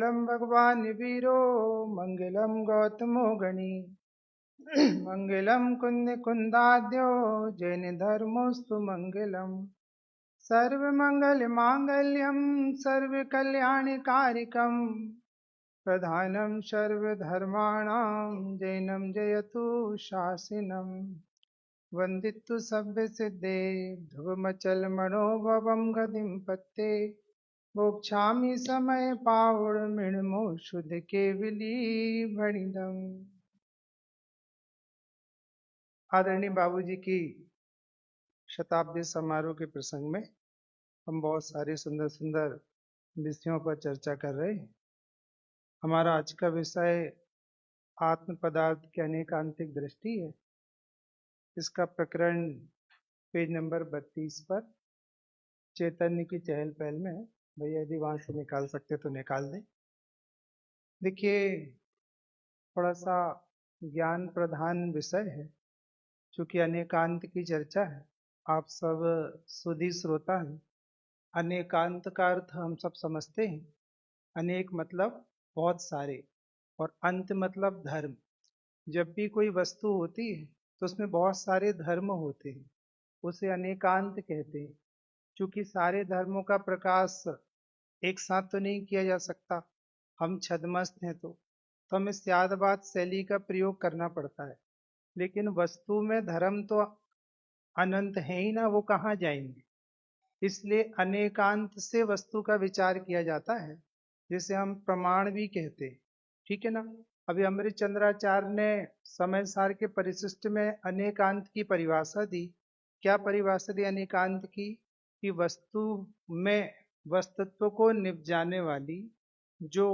मंगलम भगवान वीरो मंगलम गौतमो गणी मंगलम कुंद कुंदाद्यो जैन धर्मोस्तु मंगलम सर्वमंगल मांगल्यम सर्व कल्याणकारिकम प्रधानम सर्वधर्माणां जैनम जयतु शासिनम वंदितु सभ्य सिद्धे ध्रुवमचल मनोभवम गतिम पत्ते मोक्षामि समय पावुर्मिणमो शुद्ध केवली भणिदम। आदरणीय बाबूजी की शताब्दी समारोह के प्रसंग में हम बहुत सारे सुंदर सुंदर विषयों पर चर्चा कर रहे हैं। हमारा आज का विषय आत्म पदार्थ की अनेकांतिक दृष्टि है। इसका प्रकरण पेज नंबर 32 पर चैतन्य की चहल पहल में है। भैया यदि वहां से निकाल सकते तो निकाल दें। देखिए, थोड़ा सा ज्ञान प्रधान विषय है, चूंकि अनेकांत की चर्चा है। आप सब सुधी श्रोता हैं। अनेकांत का अर्थ हम सब समझते हैं। अनेक मतलब बहुत सारे, और अंत मतलब धर्म। जब भी कोई वस्तु होती है तो उसमें बहुत सारे धर्म होते हैं, उसे अनेकांत कहते हैं। क्योंकि सारे धर्मों का प्रकाश एक साथ तो नहीं किया जा सकता। हम छद्मस्त हैं तो हमें स्यादबाद शैली का प्रयोग करना पड़ता है। लेकिन वस्तु में धर्म तो अनंत है ही ना, वो कहाँ जाएंगे। इसलिए अनेकांत से वस्तु का विचार किया जाता है, जिसे हम प्रमाण भी कहते हैं। ठीक है ना। अभी अमृत चंद्राचार्य ने समय सार के परिशिष्ट में अनेकांत की परिभाषा दी। क्या परिभाषा दी अनेकांत की? कि वस्तु में वस्तुत्व को निपजाने वाली जो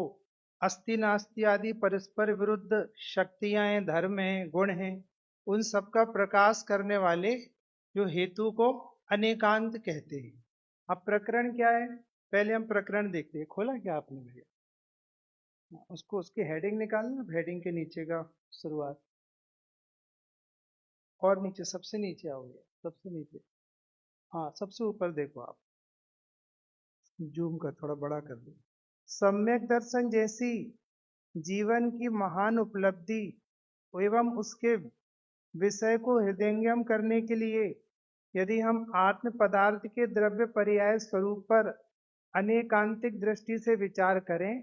अस्ति नास्ति आदि परस्पर विरुद्ध शक्तियां हैं, धर्म हैं, गुण हैं, उन सबका प्रकाश करने वाले जो हेतु को अनेकांत कहते हैं। अब प्रकरण क्या है, पहले हम प्रकरण देखते हैं। खोला क्या आपने भैया? उसको उसकी हेडिंग निकालना, हेडिंग के नीचे का शुरुआत, और नीचे सबसे नीचे आओगे, सबसे नीचे। हाँ, सबसे ऊपर देखो आप, जूम कर थोड़ा बड़ा कर दो। सम्यक दर्शन जैसी जीवन की महान उपलब्धि एवं उसके विषय को हृदयंगम करने के लिए यदि हम आत्म पदार्थ के द्रव्य पर्याय स्वरूप पर अनेकांतिक दृष्टि से विचार करें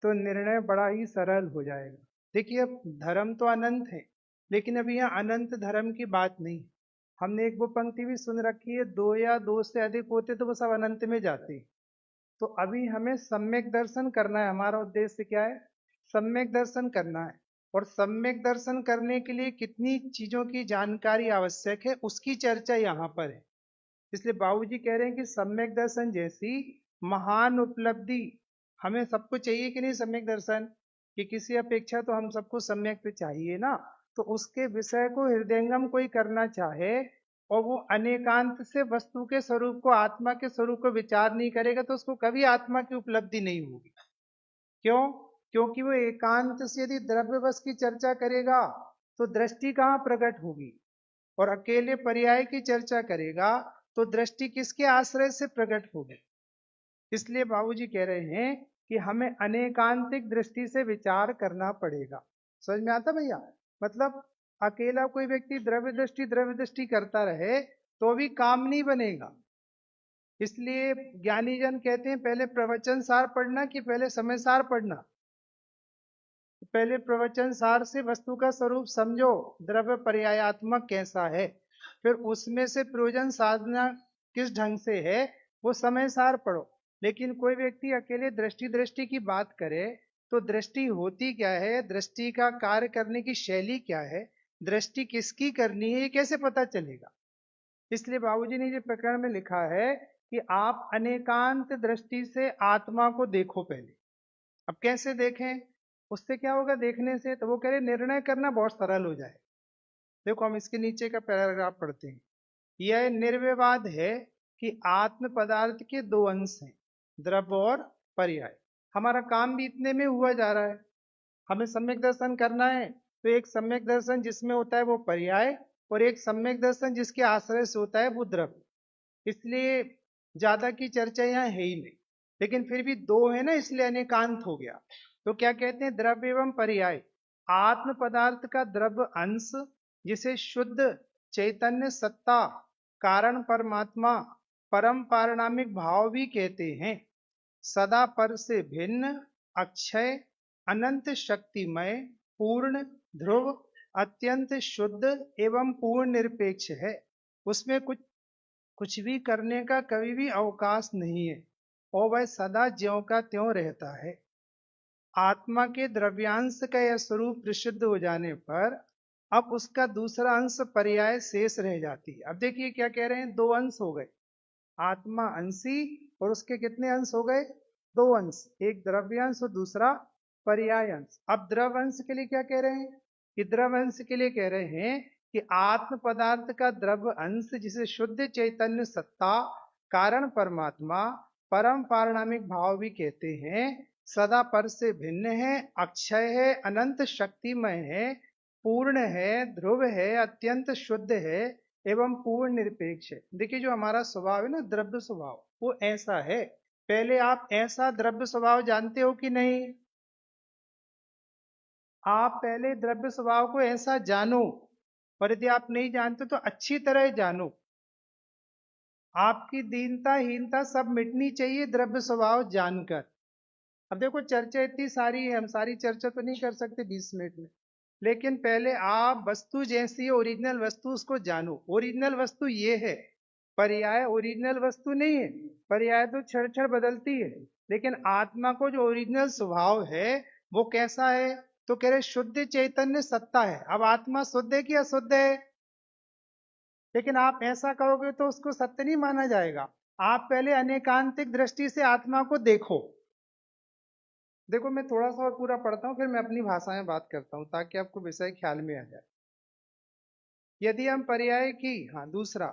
तो निर्णय बड़ा ही सरल हो जाएगा। देखिए, अब धर्म तो अनंत है, लेकिन अभी यहाँ अनंत धर्म की बात नहीं। हमने एक वो पंक्ति भी सुन रखी है, दो या दो से अधिक होते तो वो सब अनंत में जाते। तो अभी हमें सम्यक दर्शन करना है। हमारा उद्देश्य क्या है? सम्यक दर्शन करना है। और सम्यक दर्शन करने के लिए कितनी चीजों की जानकारी आवश्यक है, उसकी चर्चा यहाँ पर है। इसलिए बाबूजी कह रहे हैं कि सम्यक दर्शन जैसी महान उपलब्धि हमें सबको चाहिए कि नहीं? सम्यक दर्शन की किसी अपेक्षा तो हम सबको सम्यक तो चाहिए ना। तो उसके विषय को हृदयंगम कोई करना चाहे और वो अनेकांत से वस्तु के स्वरूप को, आत्मा के स्वरूप को विचार नहीं करेगा तो उसको कभी आत्मा की उपलब्धि नहीं होगी। क्यों? क्योंकि वो एकांत से यदि द्रव्य वस्तु की चर्चा करेगा तो दृष्टि कहाँ प्रकट होगी, और अकेले पर्याय की चर्चा करेगा तो दृष्टि किसके आश्रय से प्रकट होगी। इसलिए बाबूजी कह रहे हैं कि हमें अनेकांतिक दृष्टि से विचार करना पड़ेगा। समझ में आता भैया? मतलब अकेला कोई व्यक्ति द्रव्य दृष्टि करता रहे तो भी काम नहीं बनेगा। इसलिए ज्ञानी जन कहते हैं पहले प्रवचन सार पढ़ना कि पहले समय सार पढ़ना? पहले प्रवचन सार से वस्तु का स्वरूप समझो, द्रव्य पर्यायात्मक कैसा है, फिर उसमें से प्रयोजन साधना किस ढंग से है वो समय सार पढ़ो। लेकिन कोई व्यक्ति अकेले दृष्टि की बात करे तो दृष्टि होती क्या है, दृष्टि का कार्य करने की शैली क्या है, दृष्टि किसकी करनी है, ये कैसे पता चलेगा? इसलिए बाबूजी ने ये प्रकरण में लिखा है कि आप अनेकांत दृष्टि से आत्मा को देखो पहले। अब कैसे देखें? उससे क्या होगा देखने से? तो वो कह रहे निर्णय करना बहुत सरल हो जाए। देखो, हम इसके नीचे का पैराग्राफ पढ़ते हैं। यह निर्विवाद है कि आत्म पदार्थ के दो अंश हैं, द्रव्य और पर्याय। हमारा काम भी इतने में हुआ जा रहा है। हमें सम्यक दर्शन करना है तो एक सम्यक दर्शन जिसमें होता है वो पर्याय, और एक सम्यक दर्शन जिसके आश्रय से होता है वो द्रव्य। इसलिए ज्यादा की चर्चा यहाँ है ही नहीं। लेकिन फिर भी दो है ना, इसलिए अनेकांत हो गया। तो क्या कहते हैं, द्रव्य एवं पर्याय। आत्म पदार्थ का द्रव्य अंश जिसे शुद्ध चैतन्य सत्ता कारण परमात्मा परम पारणामिक भाव भी कहते हैं, सदा पर से भिन्न, अक्षय, अनंत शक्तिमय, पूर्ण, ध्रुव, अत्यंत शुद्ध एवं पूर्ण निरपेक्ष है। उसमें कुछ भी करने का कभी भी अवकाश नहीं है, और वह सदा ज्यों का त्यों रहता है। आत्मा के द्रव्यांश का यह स्वरूप प्रसिद्ध हो जाने पर अब उसका दूसरा अंश पर्याय शेष रह जाती है। अब देखिए क्या कह रहे हैं, दो अंश हो गए, आत्मा अंशी, और उसके कितने अंश हो गए, दो अंश, एक द्रव्यांश और दूसरा पर्याय अंश। अब द्रव अंश के लिए क्या कह रहे हैं, कि द्रव अंश के लिए कह रहे हैं कि आत्म पदार्थ का द्रव अंश जिसे शुद्ध चैतन्य सत्ता कारण परमात्मा परम पारणामिक भाव भी कहते हैं, सदा पर से भिन्न है, अक्षय है, अनंत शक्तिमय है, पूर्ण है, ध्रुव है, अत्यंत शुद्ध है एवं पूर्ण निरपेक्ष है। देखिए जो हमारा स्वभाव है ना, द्रव्य स्वभाव, वो ऐसा है। पहले आप ऐसा द्रव्य स्वभाव जानते हो कि नहीं, आप पहले द्रव्य स्वभाव को ऐसा जानो, और यदि आप नहीं जानते तो अच्छी तरह जानो। आपकी दीनता हीनता सब मिटनी चाहिए द्रव्य स्वभाव जानकर। अब देखो चर्चा इतनी सारी है, हम सारी चर्चा तो नहीं कर सकते 20 मिनट में, लेकिन पहले आप वस्तु जैसी है, ओरिजिनल वस्तु उसको जानो। ओरिजिनल वस्तु ये है, पर्याय ओरिजिनल वस्तु नहीं है। पर्याय तो क्षण क्षण बदलती है, लेकिन आत्मा को जो ओरिजिनल स्वभाव है वो कैसा है, तो कह रहे शुद्ध चैतन्य सत्ता है। अब आत्मा शुद्ध है कि अशुद्ध है, लेकिन आप ऐसा कहोगे तो उसको सत्य नहीं माना जाएगा। आप पहले अनेकांतिक दृष्टि से आत्मा को देखो। देखो मैं थोड़ा सा और पूरा पढ़ता हूँ, फिर मैं अपनी भाषा में बात करता हूँ ताकि आपको विषय ख्याल में आ जाए। यदि हम पर्याय की, हाँ दूसरा,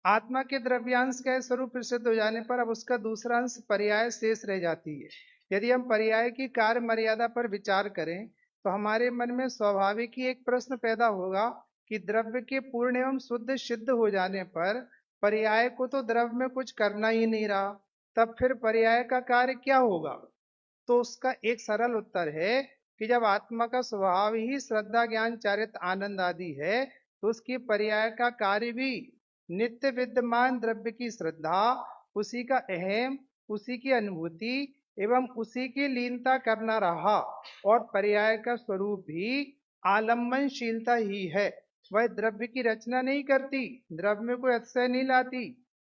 आत्मा के द्रव्यांश का स्वरूप प्रसिद्ध हो जाने पर अब उसका दूसरा अंश पर्याय शेष रह जाती है। यदि हम पर्याय की कार्य मर्यादा पर विचार करें तो हमारे मन में स्वाभाविक ही एक प्रश्न पैदा होगा कि द्रव्य के पूर्ण एवं शुद्ध सिद्ध हो जाने पर पर्याय को तो द्रव्य में कुछ करना ही नहीं रहा, तब फिर पर्याय का कार्य क्या होगा। तो उसका एक सरल उत्तर है कि जब आत्मा का स्वभाव ही श्रद्धा ज्ञान चारित्र आनंद आदि है, तो उसकी पर्याय का कार्य भी नित्य विद्यमान द्रव्य की श्रद्धा, उसी का अहम, उसी की अनुभूति एवं उसी की लीनता करना रहा, और पर्याय का स्वरूप भी आलम्बनशीलता ही है। वह द्रव्य की रचना नहीं करती, द्रव्य में कोई अतिशय नहीं लाती,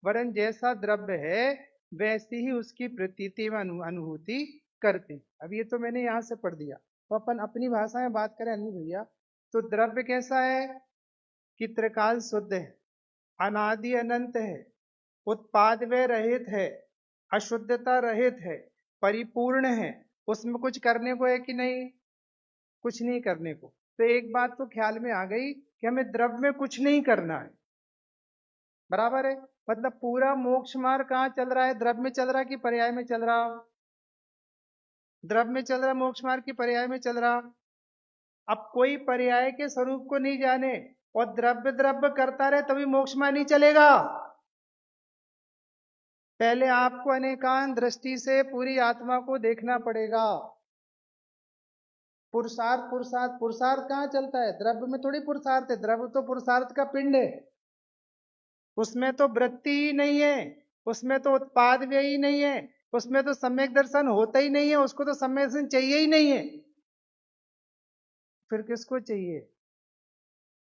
वरन जैसा द्रव्य है वैसी ही उसकी प्रतीति व अनुभूति करते हैं। अब ये तो मैंने यहाँ से पढ़ दिया, तो अपन अपनी भाषा में बात करें अनिल भैया, तो द्रव्य कैसा है कि त्रिकाल शुद्ध है, अनादि अनंत है, उत्पाद व रहित है, अशुद्धता रहित है, परिपूर्ण है। उसमें कुछ करने को है कि नहीं, कुछ नहीं करने को। तो एक बात तो ख्याल में आ गई कि हमें द्रव्य में कुछ नहीं करना है, बराबर है। मतलब पूरा मोक्ष मार्ग कहाँ चल रहा है, द्रव्य में चल रहा है कि पर्याय में चल रहा, द्रव्य में चल रहा, मोक्ष मार्ग की पर्याय में चल रहा। अब कोई पर्याय के स्वरूप को नहीं जाने और द्रव्य द्रव्य करता रहे तभी मोक्ष मार्ग नहीं चलेगा। पहले आपको अनेकांत दृष्टि से पूरी आत्मा को देखना पड़ेगा। पुरुषार्थ पुरुषार्थ पुरुषार्थ कहाँ चलता है, द्रव्य में थोड़ी पुरुषार्थ है, द्रव्य तो पुरुषार्थ का पिंड है, उसमें तो वृत्ति ही नहीं है, उसमें तो उत्पाद व्यय ही नहीं है, उसमें तो सम्यक दर्शन होता ही नहीं है, उसको तो सम्यक दर्शन चाहिए ही नहीं है। फिर किसको चाहिए,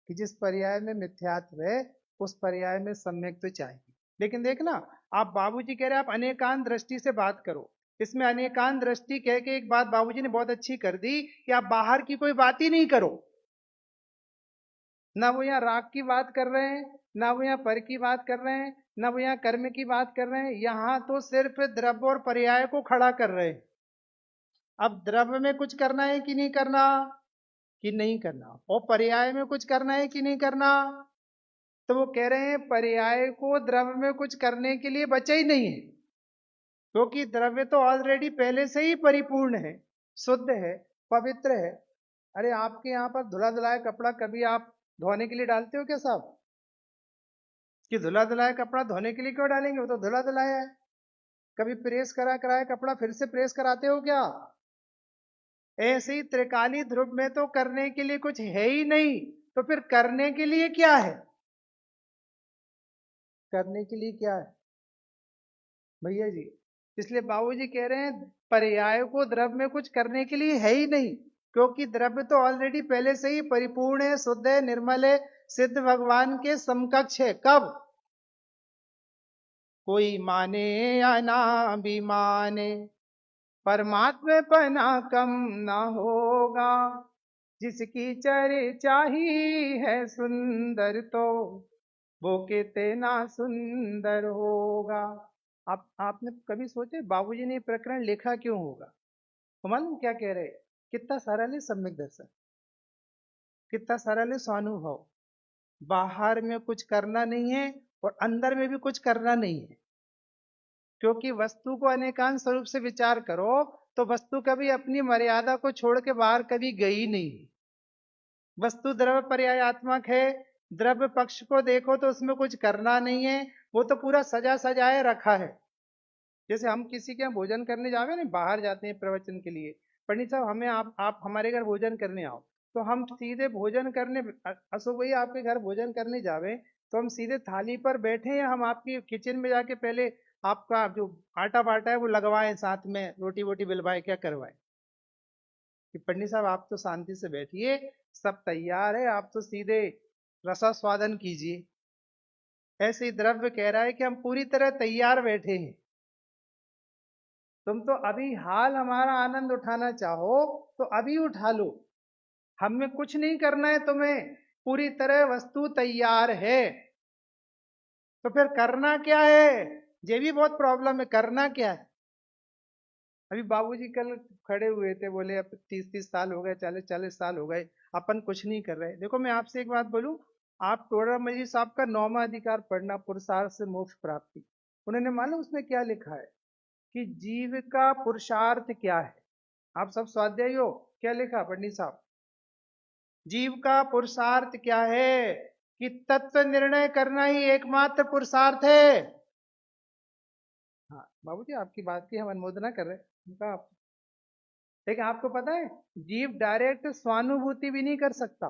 कि जिस पर्याय में मिथ्यात्व है उस पर्याय में सम्यक तो चाहिए। लेकिन देखना, आप बाबूजी कह रहे हैं आप अनेकांत दृष्टि से बात करो, इसमें अनेकांत दृष्टि कह के एक बात बाबूजी ने बहुत अच्छी कर दी कि आप बाहर की कोई बात ही नहीं करो। ना वो यहाँ राग की बात कर रहे हैं, ना वो यहाँ पर की बात कर रहे हैं, ना वो यहाँ कर्म की बात कर रहे हैं, यहाँ तो सिर्फ द्रव्य और पर्याय को खड़ा कर रहे हैं। अब द्रव्य में कुछ करना है कि नहीं करना, कि नहीं करना, और पर्याय में कुछ करना है कि नहीं करना। तो वो कह रहे हैं पर्याय को द्रव्य में कुछ करने के लिए बचा ही नहीं है, क्योंकि द्रव्य तो ऑलरेडी पहले से ही परिपूर्ण है, शुद्ध है, पवित्र है। अरे आपके यहाँ पर धुला धुलाया कपड़ा कभी आप धोने के लिए डालते हो क्या साहब, कि धुला धुलाया कपड़ा धोने के लिए क्यों डालेंगे, वो तो धुला धुलाया है। कभी प्रेस करा कराया कपड़ा फिर से प्रेस कराते हो क्या? ऐसे ही त्रिकाली ध्रुव में तो करने के लिए कुछ है ही नहीं, तो फिर करने के लिए क्या है? करने के लिए क्या है भैया जी? इसलिए बाबूजी कह रहे हैं पर्याय को द्रव्य में कुछ करने के लिए है ही नहीं, क्योंकि द्रव्य तो ऑलरेडी पहले से ही परिपूर्ण है, शुद्ध है, निर्मल है, सिद्ध भगवान के समकक्ष है। कब? कोई माने या ना भी माने, परमात्मा पना कम ना होगा। जिसकी चर्चा ही है सुंदर, तो वो कितना सुंदर होगा। आपने कभी सोचे बाबूजी ने ये प्रकरण लिखा क्यों होगा? तो मालूम क्या कह रहे? कितना सरल है सम्यक दर्शन, कितना सरल है स्वानुभव। बाहर में कुछ करना नहीं है और अंदर में भी कुछ करना नहीं है, क्योंकि वस्तु को अनेकांश स्वरूप से विचार करो तो वस्तु कभी अपनी मर्यादा को छोड़ के बाहर कभी गई नहीं है। वस्तु द्रव्य पर्यायात्मक है। द्रव्य पक्ष को देखो तो उसमें कुछ करना नहीं है, वो तो पूरा सजा सजाए रखा है। जैसे हम किसी के यहाँ भोजन करने जावे ना, बाहर जाते हैं प्रवचन के लिए, पंडित साहब हमें आप हमारे घर भोजन करने आओ, तो हम सीधे भोजन करने, अशोक भैया आपके घर भोजन करने जावे तो हम सीधे थाली पर बैठे या हम आपकी किचन में जाके पहले आपका जो आटा बाटा है वो लगवाएं, साथ में रोटी वोटी बिलवाए, क्या करवाए? कि पंडित साहब आप तो शांति से बैठिए, सब तैयार है, आप तो सीधे रसास्वादन कीजिए। ऐसे ही द्रव्य कह रहा है कि हम पूरी तरह तैयार बैठे हैं। तुम तो अभी हाल हमारा आनंद उठाना चाहो तो अभी उठा लो, हमें कुछ नहीं करना है तुम्हें, पूरी तरह वस्तु तैयार है। तो फिर करना क्या है? ये भी बहुत प्रॉब्लम है, करना क्या है? अभी बाबूजी कल खड़े हुए थे, बोले अब 30-30 साल हो गए, 40-40 साल हो गए, अपन कुछ नहीं कर रहे। देखो मैं आपसे एक बात बोलूं, आप टोडर मजी साहब का 9वां अधिकार पढ़ना, पुरुषार्थ से मोक्ष प्राप्ति, उन्होंने मालूम उसमें क्या लिखा है कि जीव का पुरुषार्थ क्या है? आप सब स्वाध्यायी हो, क्या लिखा पंडित साहब? जीव का पुरुषार्थ क्या है? कि तत्व निर्णय करना ही एकमात्र पुरुषार्थ है। हाँ बाबूजी आपकी बात की हम अनुमोदना कर रहे हैं, उनका लेकिन आपको पता है जीव डायरेक्ट स्वानुभूति भी नहीं कर सकता।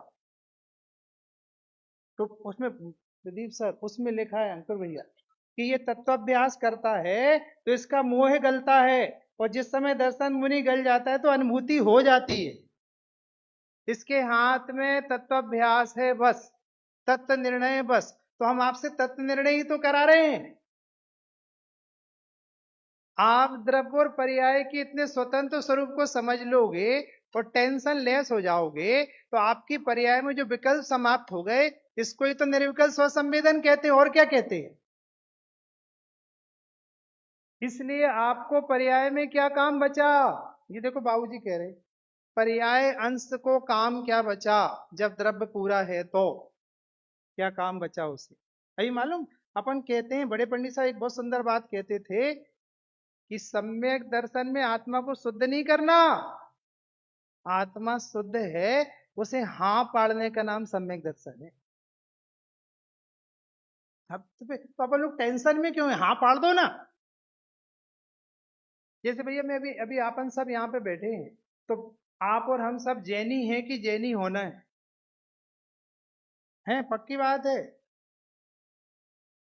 तो उसमें प्रदीप सर उसमें लिखा है अंकुर भैया कि ये तत्वाभ्यास करता है तो इसका मोह गलता है, और जिस समय दर्शन मुनि गल जाता है तो अनुभूति हो जाती है। इसके हाथ में तत्वाभ्यास है बस, तत्व निर्णय बस। तो हम आपसे तत्व निर्णय ही तो करा रहे हैं। आप द्रव्य और पर्याय के इतने स्वतंत्र स्वरूप को समझ लोगे और टेंशन लेस हो जाओगे तो आपकी पर्याय में जो विकल्प समाप्त हो गए, इसको ही तो निर्विकल्प स्वसंवेदन कहते हैं, और क्या कहते हैं? इसलिए आपको पर्याय में क्या काम बचा? ये देखो बाबूजी कह रहे पर्याय अंश को काम क्या बचा? जब द्रव्य पूरा है तो क्या काम बचा उसे? अभी मालूम अपन कहते हैं, बड़े पंडित साहब एक बहुत सुंदर बात कहते थे कि सम्यक दर्शन में आत्मा को शुद्ध नहीं करना, आत्मा शुद्ध है, उसे हाँ पाड़ने का नाम सम्यक दर्शन है। अब तो अपन लोग टेंशन में क्यों है? हाँ पाड़ दो ना। जैसे भैया मैं अभी अभी अपन सब यहाँ पे बैठे हैं, तो आप और हम सब जैनी हैं कि जैनी होना है पक्की बात है।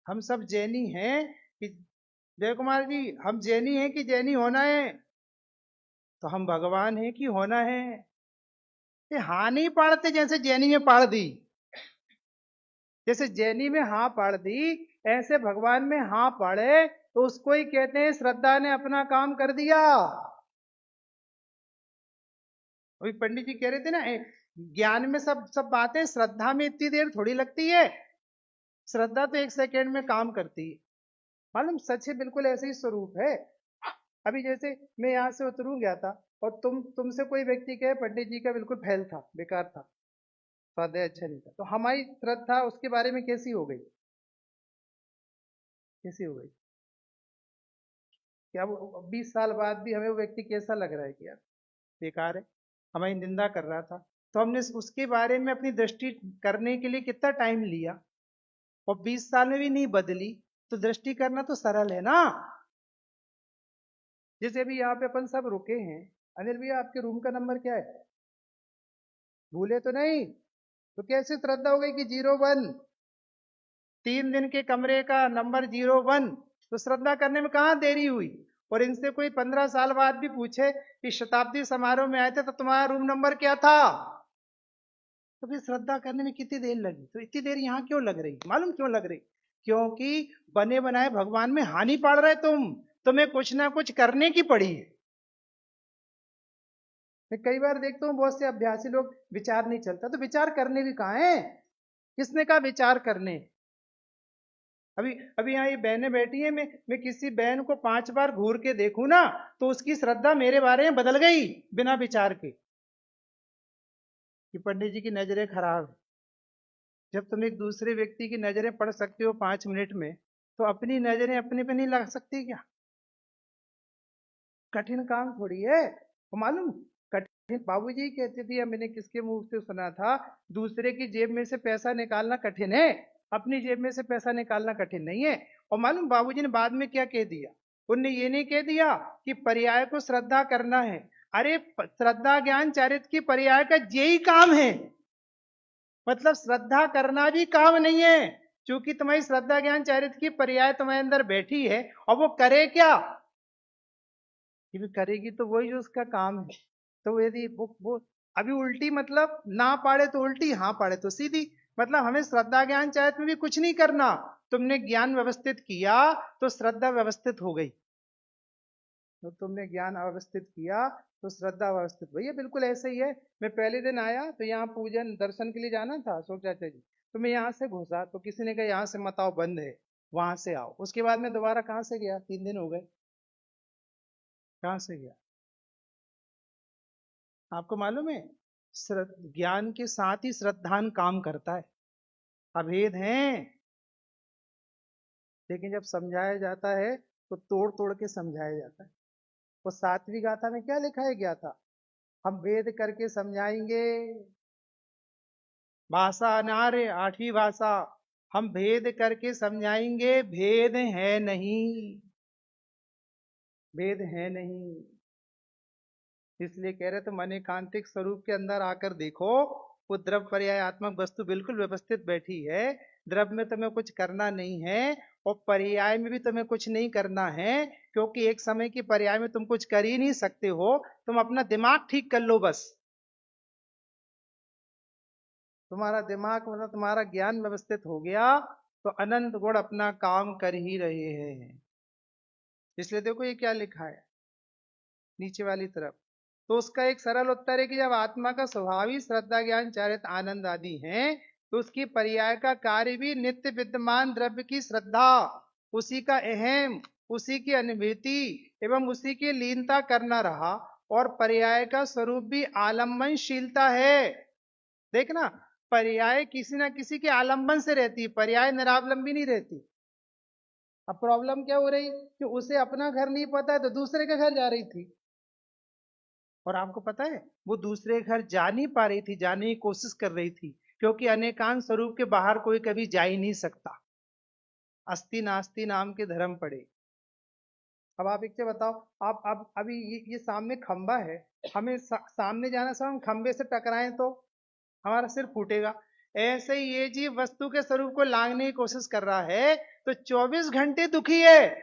हम सब जैनी हैं कि जय कुमार जी, हम जैनी हैं कि जैनी होना है? तो हम भगवान हैं कि होना है? ये हाँ नहीं पाड़ते जैसे जैनी में पाड़ दी, जैसे जैनी में हाँ पाड़ दी ऐसे भगवान में हाँ पाड़े तो उसको ही कहते हैं श्रद्धा ने अपना काम कर दिया। अभी पंडित जी कह रहे थे ना, ज्ञान में सब सब बातें, श्रद्धा में इतनी देर थोड़ी लगती है, श्रद्धा तो 1 सेकेंड में काम करती है। मालूम सच है, बिल्कुल ऐसे ही स्वरूप है। अभी जैसे मैं यहाँ से उतरू गया था और तुमसे कोई व्यक्ति कहे पंडित जी का बिल्कुल फैल था, बेकार था, स्वाध्याय अच्छा नहीं था, तो हमारी श्रद्धा उसके बारे में कैसी हो गई? कैसी हो गई? क्या वो 20 साल बाद भी हमें वो व्यक्ति कैसा लग रहा है कि यार बेकार है, हमारी निंदा कर रहा था? तो हमने उसके बारे में अपनी दृष्टि करने के लिए कितना टाइम लिया, और 20 साल में भी नहीं बदली, तो दृष्टि करना तो सरल है ना। जैसे अभी यहाँ पे अपन सब रुके हैं, अनिल भैया आपके रूम का नंबर क्या है? भूले तो नहीं? तो कैसे श्रद्धा हो गई कि 01? 3 दिन के कमरे का नंबर 01, तो श्रद्धा करने में कहाँ देरी हुई? और इनसे कोई 15 साल बाद भी पूछे कि शताब्दी समारोह में आए थे तो तुम्हारा रूम नंबर क्या था, तो फिर श्रद्धा करने में कितनी देर लगी? तो इतनी देर यहाँ क्यों लग रही? मालूम क्यों लग रही? क्योंकि बने बनाए भगवान में हानि पड़ रहे तुम्हें कुछ ना कुछ करने की पड़ी है। मैं कई बार देखता हूँ बहुत से अभ्यासी लोग, विचार नहीं चलता, तो विचार करने भी कहाँ है? किसने कहा विचार करने? अभी अभी यहाँ ये बहनें बैठी हैं, मैं किसी बहन को 5 बार घूर के देखूं ना, तो उसकी श्रद्धा मेरे बारे में बदल गई बिना विचार के, कि पंडित जी की नजरें खराब है। जब तुम एक दूसरे व्यक्ति की नजरें पढ़ सकते हो 5 मिनट में, तो अपनी नजरें अपने पे नहीं लगा सकती क्या? कठिन काम थोड़ी है वो, मालूम? कठिन, बाबूजी कहते थे, या मैंने किसके मुंह से सुना था, दूसरे की जेब में से पैसा निकालना कठिन है, अपनी जेब में से पैसा निकालना कठिन नहीं है। और मालूम बाबूजी ने बाद में क्या कह दिया? उनने ये नहीं कह दिया कि पर्याय को श्रद्धा करना है। अरे श्रद्धा ज्ञान चरित्र की पर्याय का यही काम है। मतलब श्रद्धा करना भी काम नहीं है, क्योंकि तुम्हारी श्रद्धा ज्ञान चरित्र की पर्याय तुम्हारे अंदर बैठी है, और वो करे क्या? कि भी करेगी तो वही जो उसका काम है। तो यदि वो अभी उल्टी, मतलब ना पाड़े तो उल्टी, हाँ पाड़े तो सीधी। मतलब हमें श्रद्धा ज्ञान चरित्र में भी कुछ नहीं करना, तुमने ज्ञान व्यवस्थित किया तो श्रद्धा व्यवस्थित हो गई, तो तुमने ज्ञान अव्यवस्थित किया तो श्रद्धा व्यवस्थित हुई। ये बिल्कुल ऐसे ही है। मैं पहले दिन आया तो यहाँ पूजन दर्शन के लिए जाना था अशोक चाचा जी, तो मैं यहाँ से घुसा तो किसी ने कहा यहाँ से मत आओ, बंद है, वहां से आओ। उसके बाद मैं दोबारा कहाँ से गया? 3 दिन हो गए, कहाँ से गया? आपको मालूम है, ज्ञान के साथ ही श्रद्धान काम करता है, अभेद हैं। लेकिन जब समझाया जाता है तो तोड़ तोड़ के समझाया जाता है। वो 7वीं गाथा में क्या लिखा है? गया था, हम वेद करके समझाएंगे, भाषा अनार्य 8वीं भाषा, हम भेद करके समझाएंगे, भेद है नहीं, भेद है नहीं। इसलिए कह रहे तो मन एकांतिक स्वरूप के अंदर आकर देखो, वो द्रव्य पर्यायात्मक वस्तु बिल्कुल व्यवस्थित बैठी है। द्रव्य में तुम्हें कुछ करना नहीं है, और पर्याय में भी तुम्हें कुछ नहीं करना है, क्योंकि एक समय की पर्याय में तुम कुछ कर ही नहीं सकते हो। तुम अपना दिमाग ठीक कर लो बस, तुम्हारा दिमाग मतलब तुम्हारा ज्ञान व्यवस्थित हो गया, तो अनंत गुण अपना काम कर ही रहे हैं। इसलिए देखो ये क्या लिखा है नीचे वाली तरफ। तो उसका एक सरल उत्तर है कि जब आत्मा का स्वभाव ही श्रद्धा ज्ञान चरित आनंद आदि है, तो उसकी पर्याय का कार्य भी नित्य विद्यमान द्रव्य की श्रद्धा, उसी का अहम, उसी की अनुभूति एवं उसी की लीनता करना रहा। और पर्याय का स्वरूप भी आलम्बनशीलता है। देखना, पर्याय किसी ना किसी के आलंबन से रहती है, पर्याय निरावलंबी नहीं रहती। अब प्रॉब्लम क्या हो रही कि उसे अपना घर नहीं पता है तो दूसरे के घर जा रही थी, और आपको पता है वो दूसरे घर जा नहीं पा रही थी, जाने की कोशिश कर रही थी, क्योंकि अनेकांत स्वरूप के बाहर कोई कभी जा ही नहीं सकता। अस्ति नास्ति नाम के धर्म पड़े। अब आप एक चीज बताओ, आप अभी ये सामने खंबा है, हमें सामने जाना, सब हम खंबे से टकराएं तो हमारा सिर फूटेगा। ऐसे ही ये जीव वस्तु के स्वरूप को लांघने की कोशिश कर रहा है, तो 24 घंटे दुखी है,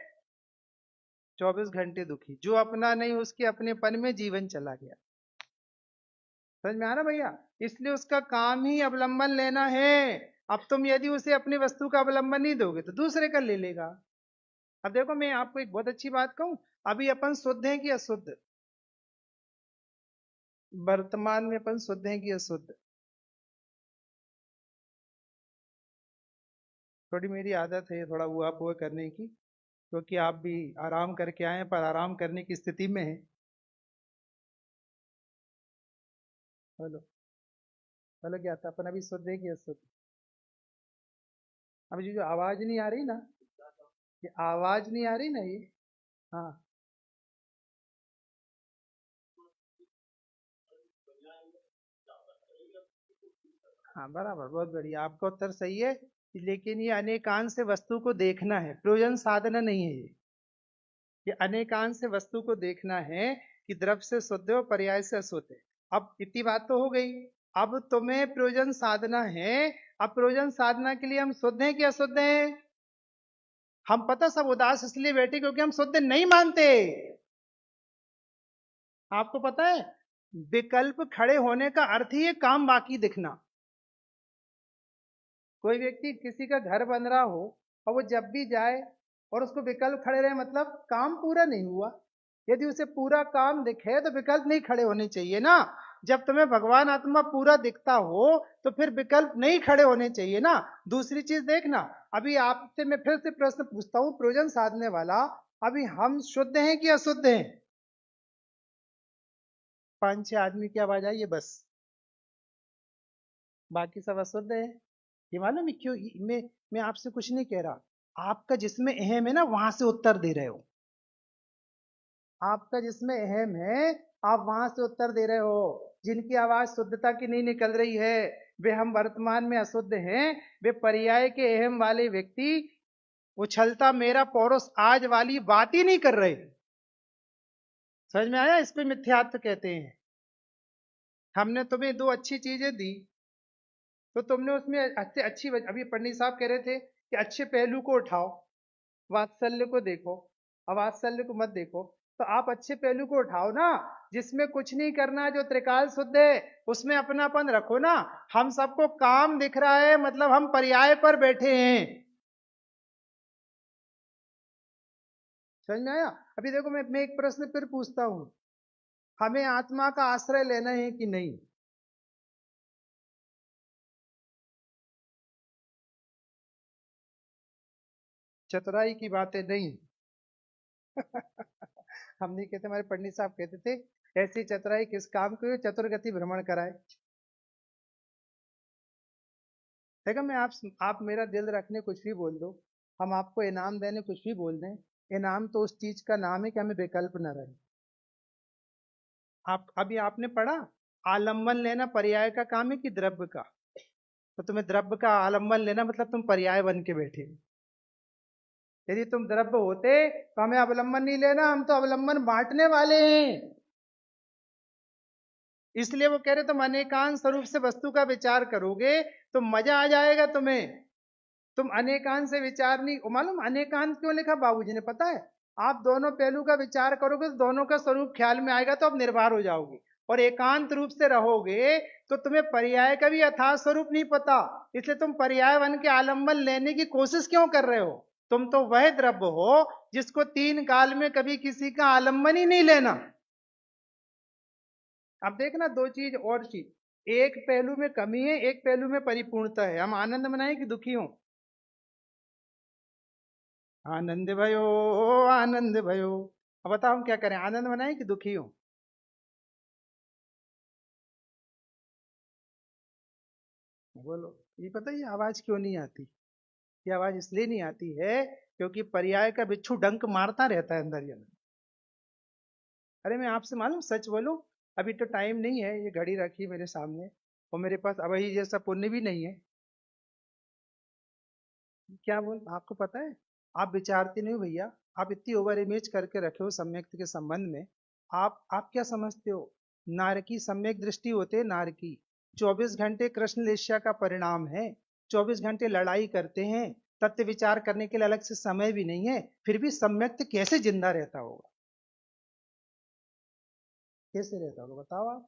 24 घंटे दुखी। जो अपना नहीं उसके अपनेपन में जीवन चला गया। समझ में आ रहा भैया? इसलिए उसका काम ही अवलंबन लेना है। अब तुम यदि उसे अपनी वस्तु का अवलंबन नहीं दोगे तो दूसरे का ले लेगा। अब देखो मैं आपको एक बहुत अच्छी बात कहूं, अभी अपन शुद्ध हैं कि अशुद्ध? वर्तमान में अपन शुद्ध हैं कि अशुद्ध? थोड़ी मेरी आदत है थोड़ा हुआ पुआ करने की, क्योंकि आप भी आराम करके आए हैं, पर आराम करने की स्थिति में है। हेलो, हेलो, क्या था अपन? अभी शुद्ध है कि अशुद्ध? अभी जो आवाज नहीं आ रही ना, ये आवाज नहीं आ रही ना ये, हाँ हाँ, बराबर, बहुत बढ़िया, आपका उत्तर सही है। लेकिन ये अनेकांश से वस्तु को देखना है, प्रयोजन साधना नहीं है ये। ये अनेकांश से वस्तु को देखना है कि द्रव्य से शुद्ध है और पर्याय से अशुद्ध है। अब इतनी बात तो हो गई। अब तुम्हें प्रयोजन साधना है। अब प्रयोजन साधना के लिए हम शुद्ध हैं कि अशुद्ध हैं? हम पता सब उदास इसलिए बैठे क्योंकि हम शुद्ध नहीं मानते। आपको पता है विकल्प खड़े होने का अर्थ ही है काम बाकी दिखना। कोई व्यक्ति किसी का घर बन रहा हो और वो जब भी जाए और उसको विकल्प खड़े रहे, मतलब काम पूरा नहीं हुआ। यदि उसे पूरा काम दिखे तो विकल्प नहीं खड़े होने चाहिए ना। जब तुम्हें भगवान आत्मा पूरा दिखता हो तो फिर विकल्प नहीं खड़े होने चाहिए ना। दूसरी चीज देखना, अभी आपसे मैं फिर से प्रश्न पूछता हूं प्रयोजन साधने वाला, अभी हम शुद्ध हैं कि अशुद्ध हैं? 5-6 आदमी की आवाज आई है बस, बाकी सब अशुद्ध है। ये मालूम है क्यों? मैं आपसे कुछ नहीं कह रहा, आपका जिसमें अहम है ना वहां से उत्तर दे रहे हो। आपका जिसमें अहम है आप वहां से उत्तर दे रहे हो। जिनकी आवाज शुद्धता की नहीं निकल रही है वे हम वर्तमान में अशुद्ध हैं। वे पर्याय के अहम वाले व्यक्ति उछलता मेरा पौरुष आज वाली बात ही नहीं कर रहे। समझ में आया? इस पे मिथ्यात्व कहते हैं। हमने तुम्हें दो अच्छी चीजें दी तो तुमने उसमें अच्छी अच्छी, अभी पंडित साहब कह रहे थे कि अच्छे पहलू को उठाओ, वात्सल्य को देखो। अवात्सल्य को मत देखो। तो आप अच्छे पहलू को उठाओ ना, जिसमें कुछ नहीं करना, जो त्रिकाल शुद्ध है उसमें अपनापन रखो ना। हम सबको काम दिख रहा है मतलब हम पर्याय पर बैठे हैं। समझ में आया? अभी देखो मैं एक प्रश्न फिर पूछता हूं, हमें आत्मा का आश्रय लेना है कि नहीं? चतुराई की बातें नहीं। हम नहीं कहते, हमारे पंडित साहब कहते थे ऐसी चतुराई किस काम की हो, चतुर्गति भ्रमण कराए। देखो मैं आप मेरा दिल रखने कुछ भी बोल दो, हम आपको इनाम देने कुछ भी बोल दें, इनाम तो उस चीज का नाम है कि हमें विकल्प न रहे। आप अभी आपने पढ़ा आलंबन लेना पर्याय का काम है कि द्रव्य का? तो तुम्हें द्रव्य का आलंबन लेना मतलब तुम पर्याय बन के बैठे हो। यदि तुम द्रव्य होते तो हमें अवलंबन नहीं लेना, हम तो अवलंबन बांटने वाले हैं। इसलिए वो कह रहे तुम अनेकांश स्वरूप से वस्तु का विचार करोगे तो मजा आ जाएगा तुम्हें। तुम अनेकांत से विचार नहीं, मालूम अनेकांत क्यों लिखा बाबूजी ने पता है? आप दोनों पहलू का विचार करोगे तो दोनों का स्वरूप ख्याल में आएगा तो आप निर्भर हो जाओगे। और एकांत रूप से रहोगे तो तुम्हें पर्याय का भी यथार्थ स्वरूप नहीं पता। इसलिए तुम पर्याय बन के आलंबन लेने की कोशिश क्यों कर रहे हो? तुम तो वह द्रव्य हो जिसको तीन काल में कभी किसी का आलंबन ही नहीं लेना। अब देखना दो चीज और चीज, एक पहलू में कमी है एक पहलू में परिपूर्णता है। हम आनंद मनाएं कि दुखी हो? आनंद भयो, आनंद भयो। अब बताओ हम क्या करें, आनंद मनाएं कि दुखी हो? बोलो। ये पता है ये आवाज क्यों नहीं आती? ये आवाज इसलिए नहीं आती है क्योंकि पर्याय का बिच्छू डंक मारता रहता है अंदर ही अंदर। अरे मैं आपसे मालूम सच बोलूं, अभी तो टाइम नहीं है, ये घड़ी रखी मेरे सामने और मेरे पास अभी जैसा पुण्य भी नहीं है। क्या बोल, आपको पता है आप विचारते नहीं हो भैया। आप इतनी ओवर इमेज करके रखे हो सम्यक के संबंध में। आप क्या समझते हो? नारकी सम्यक दृष्टि होते हैं नारकी। 24 घंटे कृष्ण लेस्या का परिणाम है। 24 घंटे लड़ाई करते हैं, तत्व विचार करने के लिए अलग से समय भी नहीं है, फिर भी सम्यक कैसे जिंदा रहता होगा? कैसे रहता होगा बताओ आप?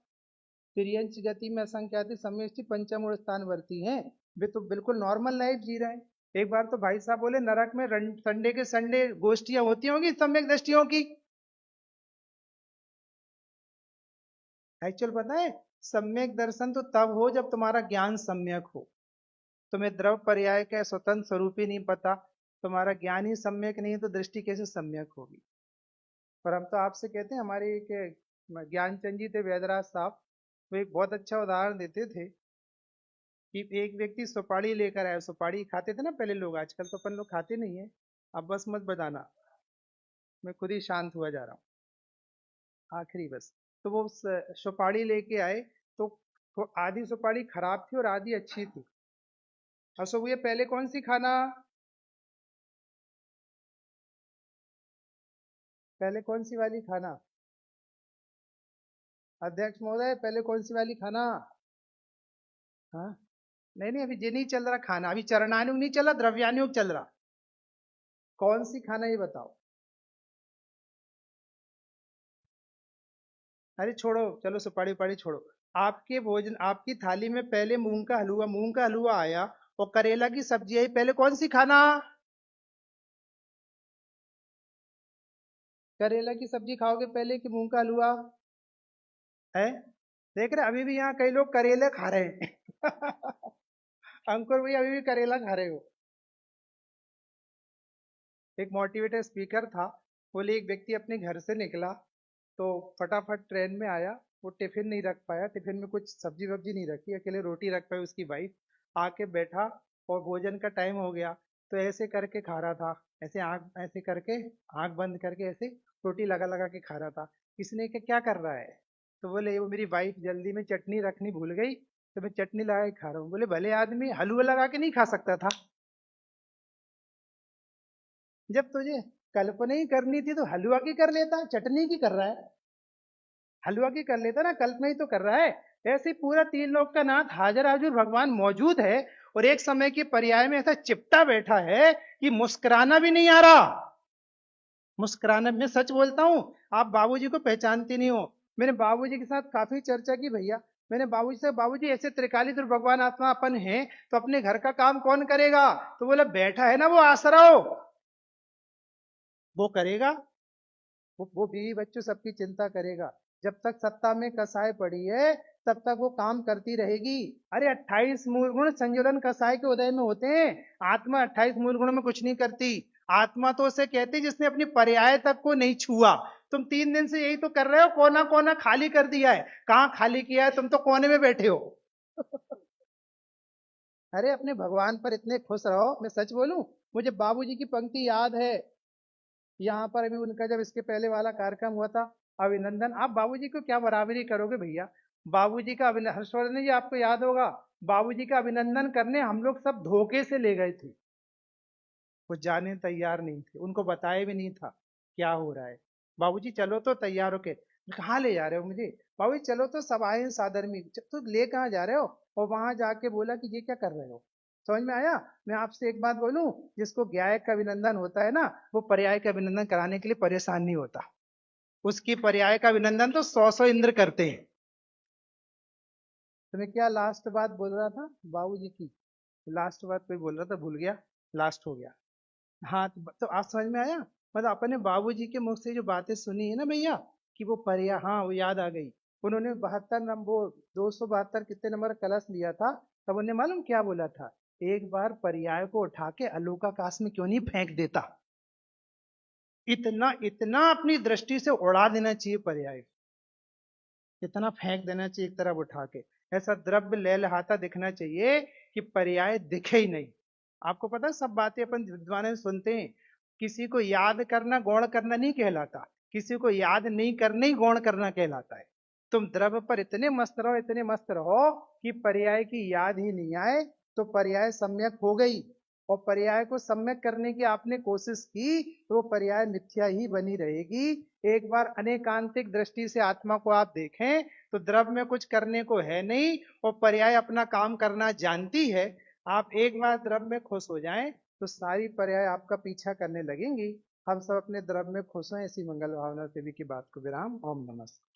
तिर्यंच गति में असंख्याति समष्टि पंचमूल स्थान वर्ती हैं। वे तो बिल्कुल नॉर्मल लाइफ जी रहे हैं। एक बार तो भाई साहब बोले नरक में संडे के संडे गोष्ठियां होती होंगी सम्यक दृष्टियों की। एक्चुअल पता है सम्यक दर्शन तो तब हो जब तुम्हारा ज्ञान सम्यक हो। तुम्हें द्रव पर्याय का स्वतंत्र स्वरूप ही नहीं पता, तुम्हारा ज्ञान ही सम्यक नहीं तो दृष्टि कैसे सम्यक होगी? और हम तो आपसे कहते हैं, हमारे एक ज्ञानचंद जी थे वैदराज साहब, वो एक बहुत अच्छा उदाहरण देते थे कि एक व्यक्ति सुपारी लेकर आया। सुपारी खाते थे ना पहले लोग, आजकल तो अपन लोग खाते नहीं है। अब बस मत बताना, मैं खुद ही शांत हुआ जा रहा हूँ आखिरी बस। तो वो सुपारी लेके आए तो आधी सुपारी खराब थी और आधी अच्छी थी। और सो ये पहले कौन सी खाना? पहले कौन सी वाली खाना? अध्यक्ष महोदय, पहले कौन सी वाली खाना? हाँ, नहीं नहीं, अभी ये नहीं चल रहा खाना, अभी चरणानुग नहीं चल रहा, द्रव्यानुग चल रहा। कौन सी खाना ये बताओ? अरे छोड़ो, चलो सुपारी उपाड़ी छोड़ो। आपके भोजन, आपकी थाली में पहले मूंग का हलवा आया और करेला की सब्जी आई, पहले कौन सी खाना? करेला की सब्जी खाओगे पहले कि मूंग का हलवा? है, देख रहे अभी भी यहाँ कई लोग करेले खा रहे हैं। अंकुर भाई अभी भी करेला खा रहे हो। एक मोटिवेटर स्पीकर था, बोले एक व्यक्ति अपने घर से निकला तो फटाफट ट्रेन में आया, वो टिफिन नहीं रख पाया, टिफिन में कुछ सब्जी वब्जी नहीं रखी, अकेले रोटी रख पाई उसकी वाइफ। आके बैठा और भोजन का टाइम हो गया, तो ऐसे करके खा रहा था, ऐसे आंख ऐसे करके, आंख बंद करके ऐसे रोटी लगा लगा के खा रहा था। किसने के क्या कर रहा है? तो बोले वो मेरी वाइफ जल्दी में चटनी रखनी भूल गई, तो मैं चटनी लगा के खा रहा हूँ। बोले भले आदमी हलवा लगा के नहीं खा सकता था? जब तुझे कल्पना ही करनी थी तो हलवा की कर लेता, चटनी की कर रहा है? हलवा की कर लेता ना, कल्पना ही तो कर रहा है। ऐसे ही पूरा तीन लोक का नाथ हाजिर हाजिर भगवान मौजूद है, और एक समय के पर्याय में ऐसा चिपटा बैठा है कि मुस्कुराना भी नहीं आ रहा। मुस्कुराना, मैं सच बोलता हूँ, आप बाबूजी को पहचानते नहीं हो। मैंने बाबूजी के साथ काफी चर्चा की भैया। मैंने बाबूजी से, बाबूजी ऐसे त्रिकालीश्वर भगवान आत्मा अपन है, तो अपने घर का काम कौन करेगा? तो बोला बैठा है ना वो आसराओ, वो करेगा। वो बीवी बच्चों सबकी चिंता करेगा। जब तक सत्ता में कसाय पड़ी है तब तक वो काम करती रहेगी। अरे 28 मूल गुण संयोजन कसाय के उदय में होते हैं। आत्मा 28 मूल गुणों में कुछ नहीं करती। आत्मा तो उसे कहती जिसने अपनी पर्याय तक को नहीं छुआ। तुम 3 दिन से यही तो कर रहे हो, कोना कोना खाली कर दिया है। कहाँ खाली किया है? तुम तो कोने में बैठे हो। अरे अपने भगवान पर इतने खुश रहो। मैं सच बोलूं, मुझे बाबूजी की पंक्ति याद है। यहाँ पर अभी उनका जब इसके पहले वाला कार्यक्रम हुआ था, अभिनंदन, आप बाबूजी को क्या बराबरी करोगे भैया? बाबूजी का अभिनंदन, हर्षवर्धन जी आपको याद होगा, बाबूजी का अभिनंदन करने हम लोग सब धोखे से ले गए थे। वो जाने तैयार नहीं थे, उनको बताया भी नहीं था क्या हो रहा है। बाबूजी चलो तो तैयार होके, कहाँ ले जा रहे हो मुझे? बाबूजी चलो तो सभाए सादर में, तो ले कहाँ जा रहे हो? और वहां जाके बोला कि ये क्या कर रहे हो? समझ में आया? मैं आपसे एक बात बोलूं, जिसको ज्ञायक का अभिनंदन होता है ना, वो पर्याय का अभिनंदन कराने के लिए परेशान नहीं होता। उसकी पर्याय का अभिनंदन तो 100 इंद्र करते हैं। तो मैं क्या लास्ट बात बोल रहा था बाबूजी की? लास्ट बात कोई बोल रहा था, भूल गया। लास्ट हो गया। हाँ, तो आप समझ में आया? मतलब अपने बाबूजी के मुख से जो बातें सुनी है ना भैया, कि वो पर्याय, हाँ वो याद आ गई। उन्होंने 72 नंबर, वो 272 कितने नंबर कलश लिया था, तब उन्हें मालूम क्या बोला था? एक बार पर्याय को उठा के आलोकाकाश में क्यों नहीं फेंक देता? इतना इतना अपनी दृष्टि से उड़ा देना चाहिए पर्याय, इतना फेंक देना चाहिए एक तरफ उठा के। ऐसा द्रव्य लहलहाता दिखना चाहिए कि पर्याय दिखे ही नहीं। आपको पता है, सब बातें अपन विद्वान से सुनते हैं, किसी को याद करना गौण करना नहीं कहलाता, किसी को याद नहीं करना ही गौण करना कहलाता है। तुम द्रव्य पर इतने मस्त रहो, इतने मस्त रहो कि पर्याय की याद ही नहीं आए, तो पर्याय सम्यक हो गई। और पर्याय को सम्यक करने की आपने कोशिश की तो वो पर्याय मिथ्या ही बनी रहेगी। एक बार अनेकांतिक दृष्टि से आत्मा को आप देखें तो द्रव्य में कुछ करने को है नहीं, और पर्याय अपना काम करना जानती है। आप एक बार द्रव्य में खुश हो जाएं तो सारी पर्याय आपका पीछा करने लगेंगी। हम सब अपने द्रव्य में खुश हैं, ऐसी मंगल भावना से भी की बात को विराम। ओम नमस्ते।